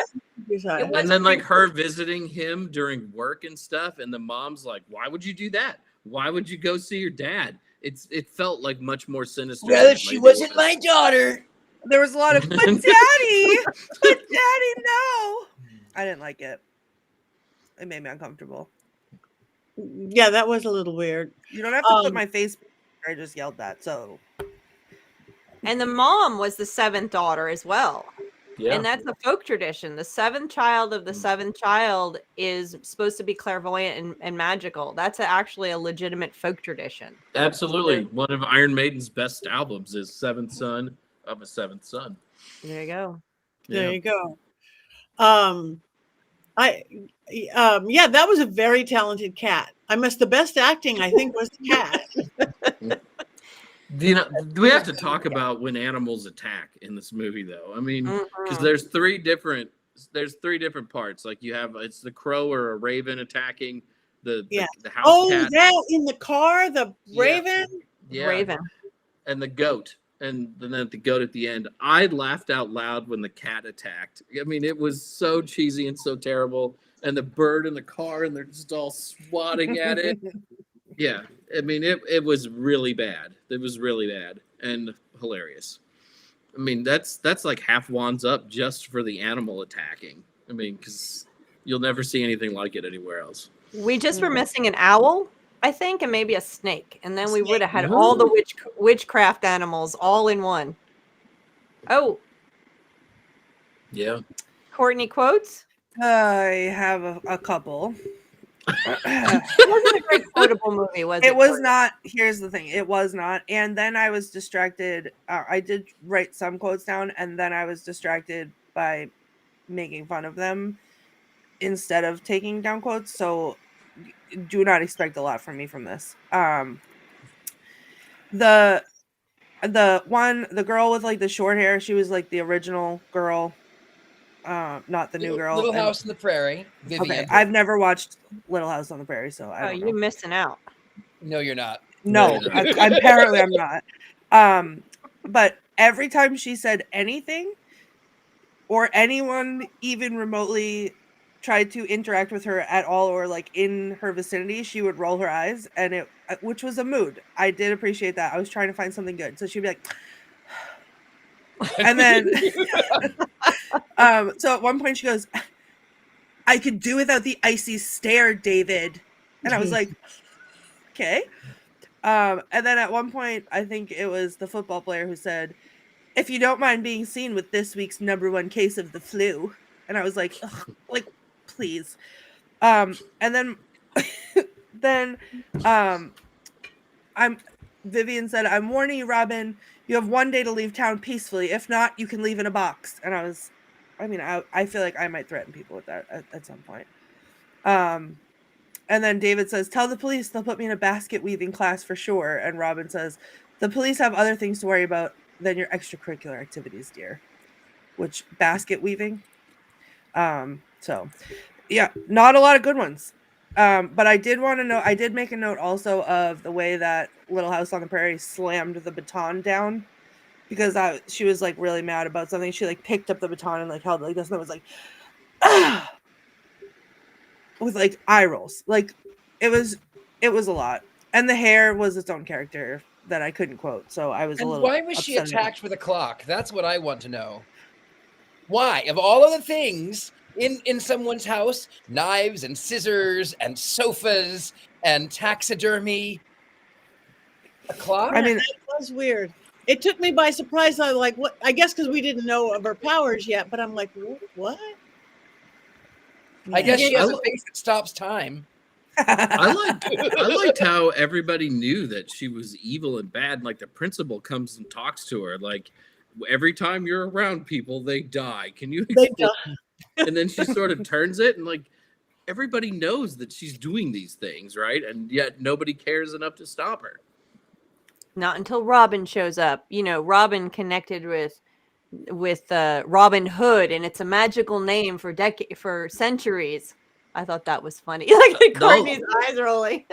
it was And then like creepy. her visiting him during work and stuff, and the mom's like, "Why would you do that? Why would you go see your dad?" It felt like much more sinister. Well, than if she maybe it wasn't was. my daughter. There was a lot of, but daddy, no. I didn't like it. It made me uncomfortable. Yeah, that was a little weird. You don't have to put Um, my face. I just yelled that. So And the mom was the seventh daughter as well. Yeah. And that's a folk tradition. The seventh child of the seventh child is supposed to be clairvoyant and magical. That's actually a legitimate folk tradition. Absolutely. One of Iron Maiden's best albums is Seventh Son of a Seventh Son. There you go. There you go. Yeah, that was a very talented cat. The best acting, I think, was the cat. You know, we have to talk about when animals attack in this movie, though. I mean, because Mhm. there's three different parts. Like you have it's the crow or a raven attacking the house Oh, cat. that in the car, the Yeah. raven. Yeah. Raven. And the goat, and then the goat at the end. I laughed out loud when the cat attacked. I mean, it was so cheesy and so terrible. And the bird in the car, and they're just all swatting at it. Yeah, I mean, it was really bad. It was really bad and hilarious. I mean, that's like half Wands Up just for the animal attacking. I mean, because you'll never see anything like it anywhere else. We just were missing an owl, I think, and maybe a snake. And then we would have had No. all the witchcraft animals all in one. Oh, Yeah. Courtney quotes? I have a couple. It wasn't a great quotable movie, was it? It was Courtney? not. Here's the thing. It was not. And then I was distracted. I did write some quotes down, and then I was distracted by making fun of them instead of taking down quotes. So do not expect a lot from me from this. The girl with like the short hair, she was like the original girl, not the new girl. Little And- House on the Prairie. Vivian. Okay, I've never watched Little House on the Prairie, so I Oh, don't know. you're missing out. No, you're not. No, No, apparently I'm not. But every time she said anything, or anyone even remotely tried to interact with her at all, or like in her vicinity, she would roll her eyes, and which was a mood. I did appreciate that. I was trying to find something good, so she'd be like, and then, so at one point she goes, "I could do without the icy stare, David," and I was like, okay. And then at one point, I think it was the football player who said, "If you don't mind being seen with this week's #1 case of the flu," and I was like, ugh, like, please. And then, Vivian said, "I'm warning you, Robin. You have one day to leave town peacefully. If not, you can leave in a box." And I feel like I might threaten people with that at some point. And then David says, "Tell the police they'll put me in a basket weaving class for sure." And Robin says, "The police have other things to worry about than your extracurricular activities, dear." Which, basket weaving. So yeah, not a lot of good ones. But I did make a note also of the way that Little House on the Prairie slammed the baton down, because she was like really mad about something. She like picked up the baton and like held it like this, and it was like, ah! With like eye rolls. Like it was a lot. And the hair was its own character that I couldn't quote. So I was a And little why was she upset about it. attacked with a clock? That's what I want to know. Why? Of all of the things in someone's house, knives and scissors and sofas and taxidermy, a clock? I mean, That was weird. It took me by surprise. I was like, what? I guess because we didn't know of her powers yet. But I'm like, what? I guess she has I a face that stops time. I liked how everybody knew that she was evil and bad. And like the principal comes and talks to her, like, every time you're around people, they die. Can you They explain? And then she sort of turns it and like everybody knows that she's doing these things, right? And yet nobody cares enough to stop her. Not until Robin shows up. Robin connected with Robin Hood, and it's a magical name for centuries. I thought that was funny. Like Courtney's eyes rolling.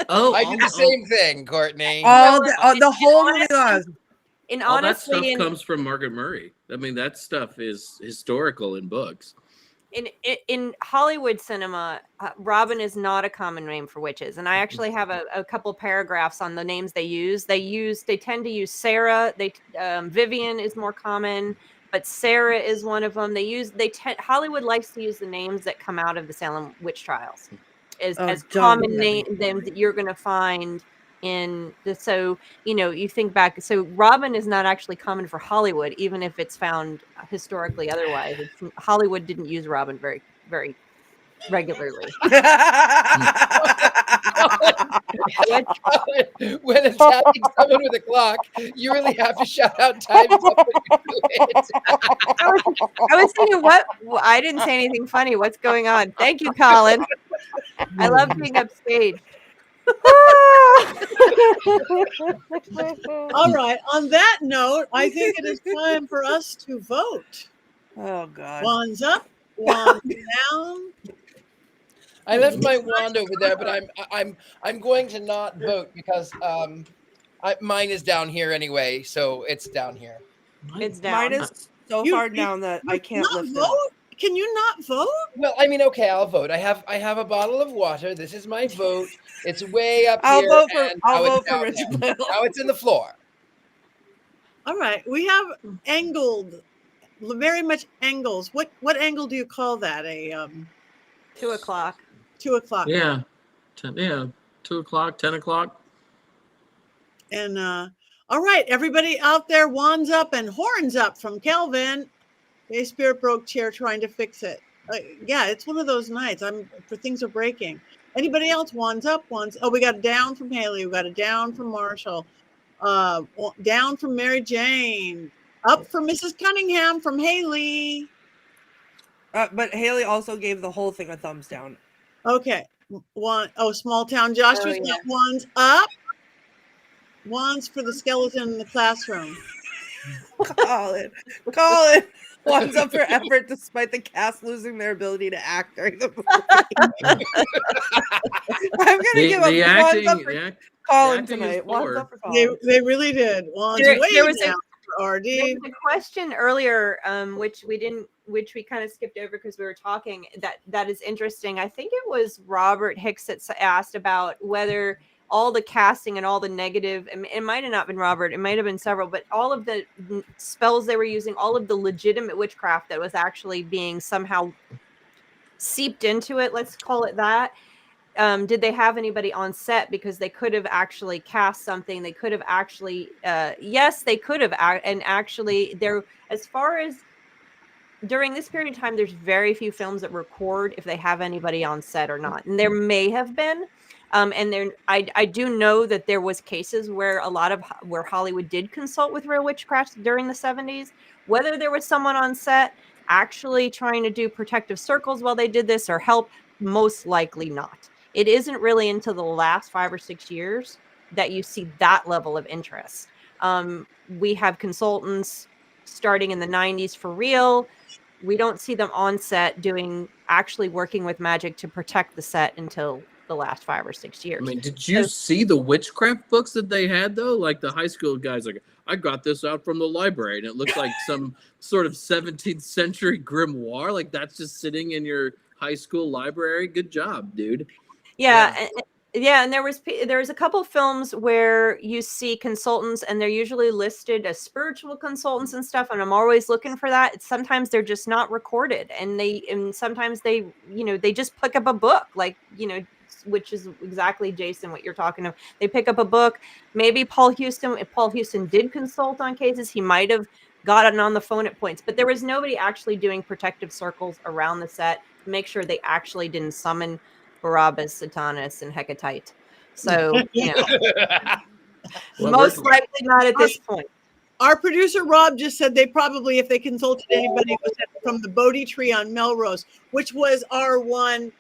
I did the same thing, Courtney. The whole movie was. And All honestly, that stuff comes from Margaret Murray. I mean, that stuff is historical in books. In Hollywood cinema, Robin is not a common name for witches, and I actually have a couple paragraphs on the names they use. They tend to use Sarah. Vivian is more common, but Sarah is one of them. Hollywood likes to use the names that come out of the Salem witch trials as common names that you're going to find in the. So you think back. So Robin is not actually common for Hollywood, even if it's found historically otherwise. Hollywood didn't use Robin very, very regularly. When attacking someone with a clock, you really have to shout out time. I was thinking, what? I didn't say anything funny. What's going on? Thank you, Colin. I love being upstage. All right. On that note, I think it is time for us to vote. Oh God! Wands up, wands down. I left my wand over there, but I'm going to not vote because mine is down here anyway, so it's down here. It's down. Mine is so far down that I can't lift it. Can you not vote? Well, I mean, okay, I'll vote. I have a bottle of water. This is my vote. It's way up I'll here. I'll vote for Richard-Lael. Now it's in the floor. All right. We have angled, very much angles. What angle do you call that? 2 o'clock. 2 o'clock. Yeah. 2 o'clock, 10 o'clock. And all right, everybody out there, wands up and horns up from Kelvin. A spirit broke chair trying to fix it. Yeah, it's one of those nights. Things are breaking. Anybody else? Wands up, wands. Oh, we got a down from Haley. We got a down from Marshall. Down from Mary Jane. Up from Mrs. Cunningham from Haley. But Haley also gave the whole thing a thumbs down. Okay. Small town Joshua's got wands up. Wands for the skeleton in the classroom. Colin. Wands up for effort despite the cast losing their ability to act during the movie. I'm going to give up wands up for Colin tonight. Wands up for Colin. They really did. Wands There way was down for RD. There was a question earlier, which we kind of skipped over because we were talking. That is interesting. I think it was Robert Hicks that asked about whether all the casting and all the negative, it might have not been Robert, it might have been several, but all of the spells they were using, all of the legitimate witchcraft that was actually being somehow seeped into it, let's call it that. Did they have anybody on set? Because they could have actually cast something. They could have actually, yes, they could have. And actually, as far as during this period of time, there's very few films that record if they have anybody on set or not. And there may have been. And then I do know that there was cases where where Hollywood did consult with real witchcraft during the 70s. Whether there was someone on set actually trying to do protective circles while they did this or help, most likely not. It isn't really until the last 5 or 6 years that you see that level of interest. We have consultants starting in the 90s for real. We don't see them on set actually working with magic to protect the set until the last 5 or 6 years. I mean, did you see the witchcraft books that they had though? Like the high school guys, like, I got this out from the library, and it looked like some sort of 17th century grimoire. Like that's just sitting in your high school library. Good job, dude. Yeah. And there was a couple films where you see consultants and they're usually listed as spiritual consultants and stuff, and I'm always looking for that. Sometimes they're just not recorded, and sometimes they just pick up a book, like, which is exactly, Jason, what you're talking about. They pick up a book. Maybe if Paul Houston did consult on cases, he might have gotten on the phone at points, but there was nobody actually doing protective circles around the set to make sure they actually didn't summon Barabbas, Satanas, and Hecatite. So, most likely not at this point. Our producer Rob just said they probably, if they consulted anybody, was from the Bodhi tree on Melrose, which was our one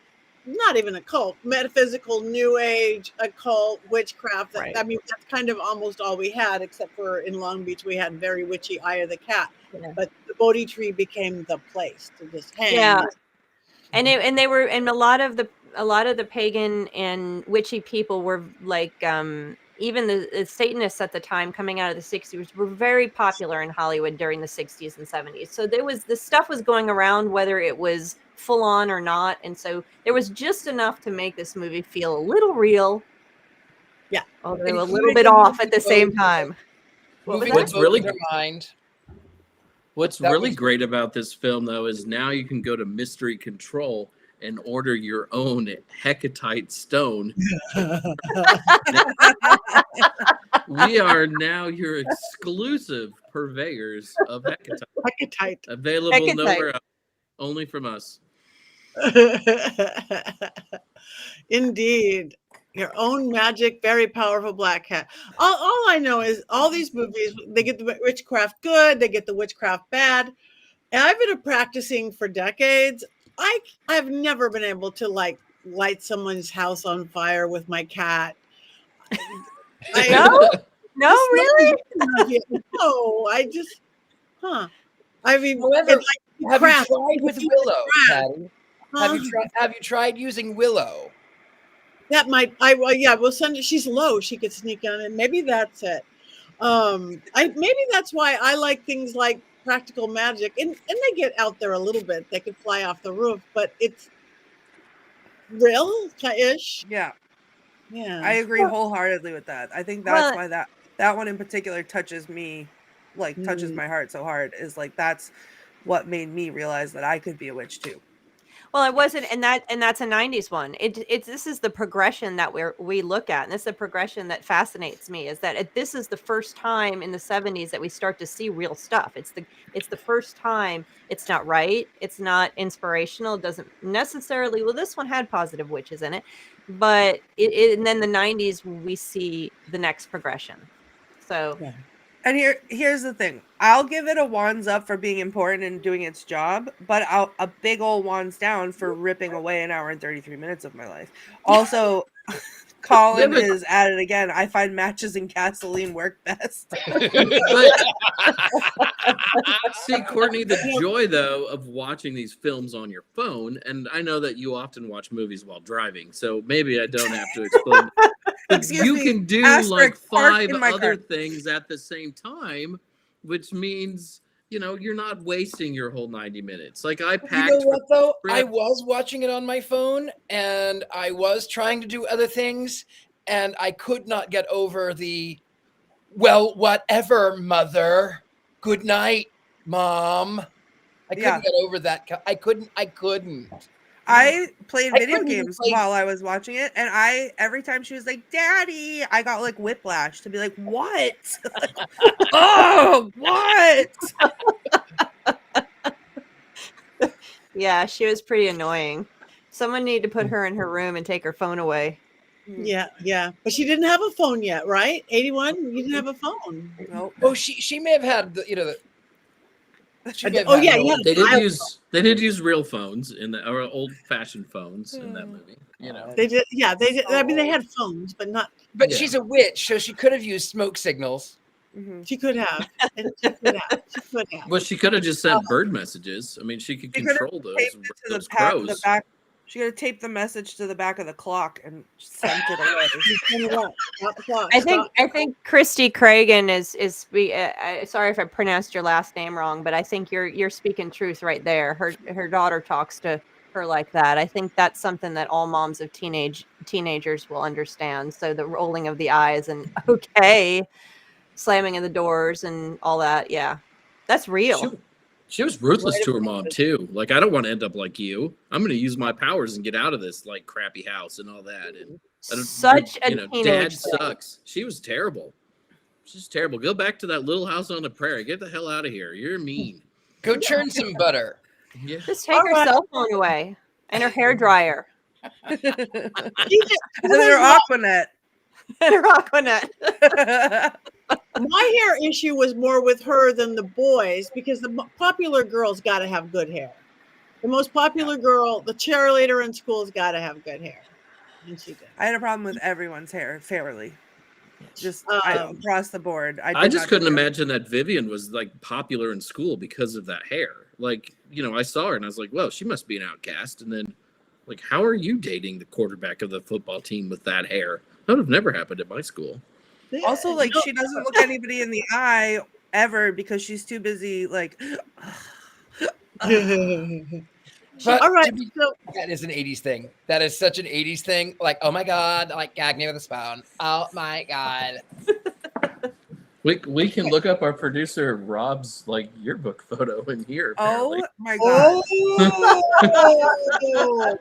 not even a cult, metaphysical, new age, occult, witchcraft. Right. I mean, that's kind of almost all we had, except for in Long Beach, we had very witchy Eye of the Cat. Yeah. But the Bodhi tree became the place to just hang. Yeah. And they were, and a lot of the pagan and witchy people were like, even the Satanists at the time coming out of the 60s were very popular in Hollywood during the 60s and 70s. So this stuff was going around, whether it was full on or not. And so there was just enough to make this movie feel a little real. Yeah. Although a little bit off at the same time. What's really mind. What's really great about this film, though, is now you can go to Mystery Control and order your own Hecatite stone. We are now your exclusive purveyors of Hecatite. Hecatite. Available nowhere else, only from us. Indeed. Your own magic, very powerful black cat. All I know is all these movies, they get the witchcraft good, they get the witchcraft bad. And I've been practicing for decades. I've never been able to like light someone's house on fire with my cat. No, really? No, I just, I mean, however, have craft. you tried with Willow, Patty? Have you tried using Willow? That might, we'll send it. She's low. She could sneak on it. Maybe that's it. Maybe that's why I like things like practical magic, and they get out there a little bit. They could fly off the roof, but it's real-ish. Yeah. Yeah. I agree wholeheartedly with that. I think that's why that one in particular touches me, like touches my heart so hard, is like that's what made me realize that I could be a witch too. Well, it wasn't, and that's a 90s one. This is the progression that we look at, and this is the progression that fascinates me, is that this is the first time in the 70s that we start to see real stuff. It's the first time. It's not right. It's not inspirational. It doesn't necessarily. Well, this one had positive witches in it, but and then the 90s we see the next progression. So. Yeah. And here's the thing. I'll give it a wands up for being important and doing its job, but a big old wands down for ripping away an hour and 33 minutes of my life. Also, Colin is at it again. I find matches and gasoline work best. See, Courtney, the joy, though, of watching these films on your phone, and I know that you often watch movies while driving, so maybe I don't have to explain. But you can do like 5 other things at the same time, which means, you're not wasting your whole 90 minutes. Like I packed. You know what, though? I was watching it on my phone, and I was trying to do other things, and I could not get over the, well, whatever, mother. Good night, mom. I couldn't get over that. I couldn't. I played video games while I was watching it, and every time she was like, "Daddy," I got like whiplash to be like, "What? Oh, what?" Yeah, she was pretty annoying. Someone needed to put her in her room and take her phone away. Yeah. But she didn't have a phone yet, right? 81, you didn't have a phone. Nope. Oh, she may have had the. They did use real phones or old-fashioned phones in that movie. They did. Yeah, they did. I mean, they had phones, but not. But she's a witch, so she could have used smoke signals. Mm-hmm. She could have. Well, she could have just sent bird messages. I mean, she could control those crows. She could have taped the message to the back of the clock and sent it away. I think Christy Cragen is sorry if I pronounced your last name wrong, but I think you're speaking truth right there. Her daughter talks to her like that. I think that's something that all moms of teenagers will understand. So the rolling of the eyes and slamming of the doors and all that. Yeah, that's real. She was ruthless to her mom too. Like, I don't want to end up like you. I'm going to use my powers and get out of this like crappy house and all that. And such a teenage dad sucks. She was terrible. She's terrible. Go back to that little house on the prairie. Get the hell out of here. You're mean. Go churn some butter. Yeah. Just take her cell phone away and her hair dryer. And her Aquanet. And her Aquanet. My hair issue was more with her than the boys because the popular girls got to have good hair. The most popular girl, the cheerleader in school's got to have good hair. And she did. I had a problem with everyone's hair, fairly. Just Um, across the board. I just couldn't imagine that Vivian was like popular in school because of that hair. Like, you know, I saw her and I was like, well, she must be an outcast. And then, like, how are you dating the quarterback of the football team with that hair? That would have never happened at my school. Also, like, she doesn't look anybody in the eye ever because she's too busy, like. But all right. So, that is an 80s thing. That is such an 80s thing. Like, oh my God, like gag me with a spoon. Oh my God. We can look up our producer Rob's like yearbook photo in here. Apparently. Oh my God. Oh.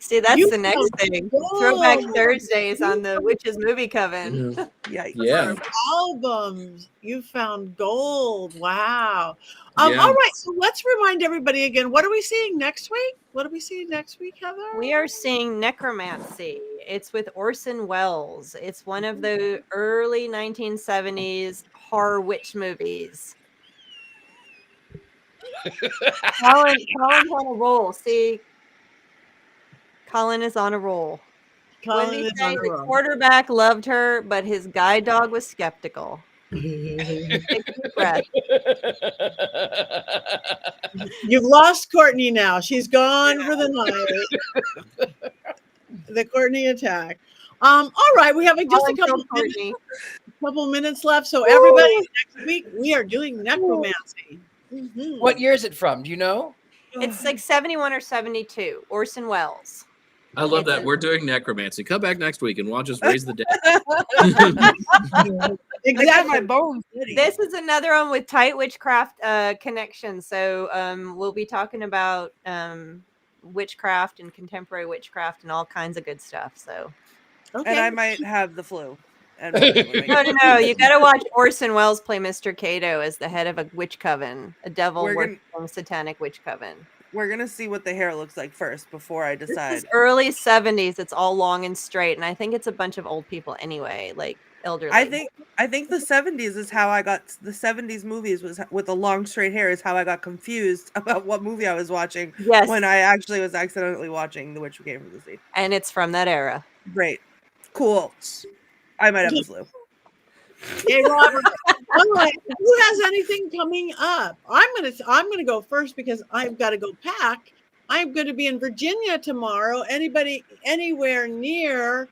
See, that's the next thing. Throwback Thursdays on the Witches movie Coven. Yeah. Albums. You found gold. Wow. All right. So let's remind everybody again. What are we seeing next week? What are we seeing next week, Heather? We are seeing Necromancy. It's with Orson Welles. It's one of the early 1970s horror witch movies. Colin's on a roll. See, Colin is on a roll. What did he say? The quarterback loved her, but his guide dog was skeptical. Take a deep breath. You've lost Courtney now. She's gone for the night. The Courtney attack. All right, we have just a couple minutes left. So everybody, next week we are doing necromancy. Mm-hmm. What year is it from? Do you know? It's like 71 or 72. Orson Welles. I love that. We're doing necromancy. Come back next week and watch us raise the dead. Exactly. My bones. This is another one with tight witchcraft connection. So we'll be talking about witchcraft and contemporary witchcraft and all kinds of good stuff. So, and I might have the flu. And no. You got to watch Orson Welles play Mr. Cato as the head of a witch coven, a devil worshiping satanic witch coven. We're gonna see what the hair looks like first before I decide. This is early 70s. It's all long and straight, and I think it's a bunch of old people anyway, like elderly. I think the 70s is how I got the 70s movies was with the long straight hair is how I got confused about what movie I was watching. Yes. When I actually was accidentally watching The Witch Who Came from the Sea. And it's from that era. Great, cool. I might have the flu. Hey, Robert. All right. Who has anything coming up? I'm gonna go first because I've got to go pack. I'm going to be in Virginia tomorrow. Anybody anywhere near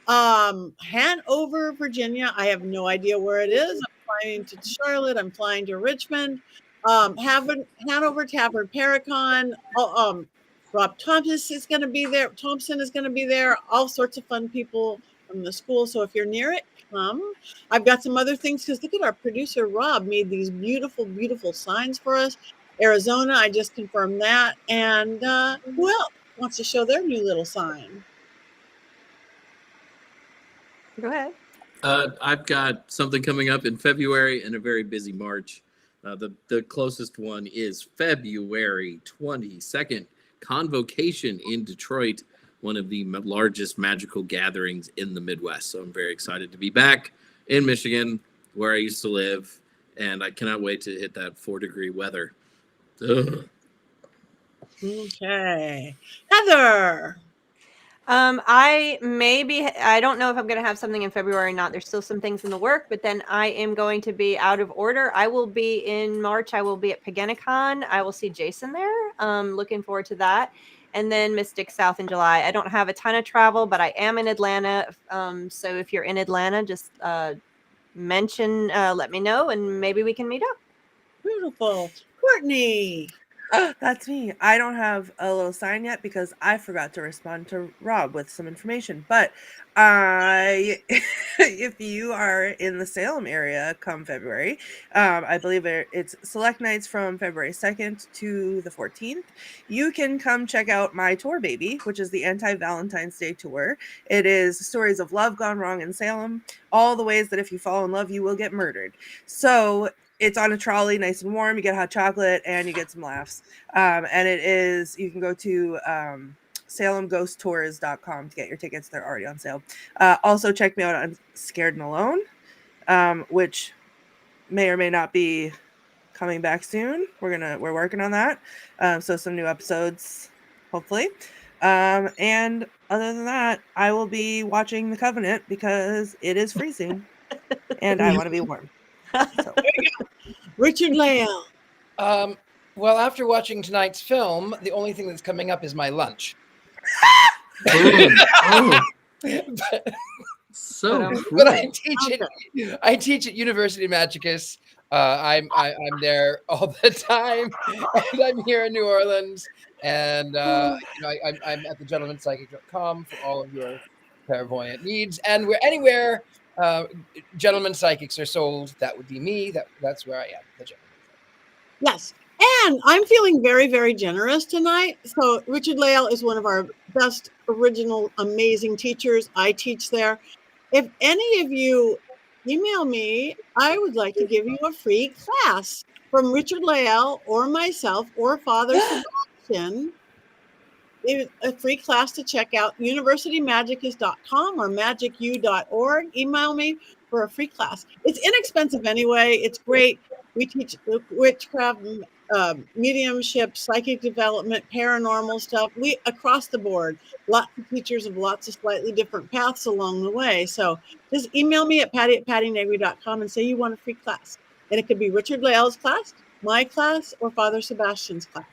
Hanover, Virginia? I have no idea where it is. I'm flying to Charlotte. I'm flying to Richmond. Hanover Tavern Paracon. Rob Thompson is going to be there. Thompson is going to be there. All sorts of fun people from the school. So if you're near it, come. I've got some other things because look at our producer Rob made these beautiful, beautiful signs for us. Arizona, I just confirmed that. And who else wants to show their new little sign? Go ahead. I've got something coming up in February and a very busy March. The closest one is February 22nd, Convocation in Detroit, one of the largest magical gatherings in the Midwest. So I'm very excited to be back in Michigan, where I used to live, and I cannot wait to hit that 4-degree weather. Ugh. Okay. Heather. I don't know if I'm going to have something in February or not. There's still some things in the work, but then I am going to be out of order. I will be in March. I will be at Paganicon. I will see Jason there. Looking forward to that. And then Mystic South in July. I don't have a ton of travel, but I am in Atlanta. So if you're in Atlanta, just mention, let me know, and maybe we can meet up. Beautiful. Courtney. That's me. I don't have a little sign yet because I forgot to respond to Rob with some information. But if you are in the Salem area come February, I believe it's select nights from February 2nd to the 14th. You can come check out my tour, baby, which is the Anti-Valentine's Day tour. It is stories of love gone wrong in Salem, all the ways that if you fall in love, you will get murdered. So it's on a trolley, nice and warm. You get hot chocolate and you get some laughs. And you can go to salemghosttours.com to get your tickets. They're already on sale. Also, check me out on Scared and Alone, which may or may not be coming back soon. We're working on that. So some new episodes, hopefully. And other than that, I will be watching The Covenant because it is freezing, and I want to be warm. So. Richard-Lael. Well, after watching tonight's film, the only thing that's coming up is my lunch. But, So but I teach at University of Magicus. I'm there all the time, and I'm here in New Orleans. And I'm at thegentlemanpsychic.com for all of your clairvoyant needs. And anywhere gentleman psychics are sold, that would be me. That's where I am. The gentleman. Yes. And I'm feeling very, very generous tonight. So Richard-Lael is one of our best, original, amazing teachers. I teach there. If any of you email me, I would like to give you a free class from Richard-Lael or myself or Father Sebastian. A free class to check out, universitymagicus.com or magicu.org. Email me for a free class. It's inexpensive anyway. It's great. We teach witchcraft, mediumship, psychic development, paranormal stuff. We across the board, lots of teachers of lots of slightly different paths along the way. So just email me at pattinegri.com and say you want a free class. And it could be Richard-Lael's class, my class, or Father Sebastian's class.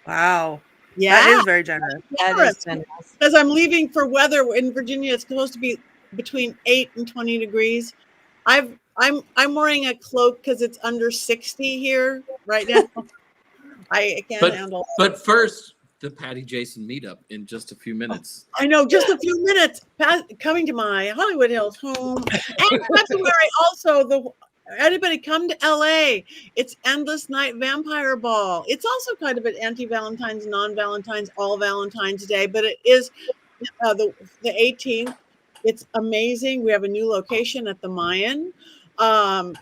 Wow. Yeah. That is very generous. That is generous. Because I'm leaving for weather in Virginia. It's supposed to be between 8 and 20 degrees. I'm wearing a cloak because it's under 60 here right now. I can't handle it. But first, the Patty Jason meetup in just a few minutes. I know, just a few minutes. Coming to my Hollywood Hills home. And February also, anybody come to LA. It's Endless Night Vampire Ball. It's also kind of an anti-Valentine's, non-Valentine's, all Valentine's Day, but it is the 18th. It's amazing. We have a new location at the Mayan. So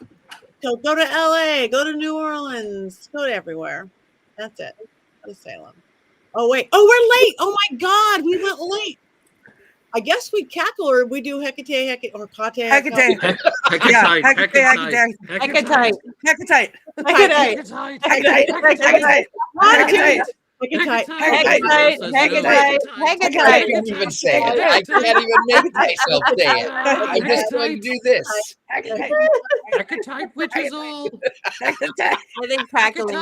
go to LA, go to New Orleans, go to everywhere. That's it. Go to Salem. Oh, wait. Oh, we're late. Oh, my God. We went late. I guess we cackle or we do Hecate, or Kate. Hecate. Hecate. I can't even say it. I can't even make myself say it. I'm just going to do this. Hecate, which is all. I think cackling.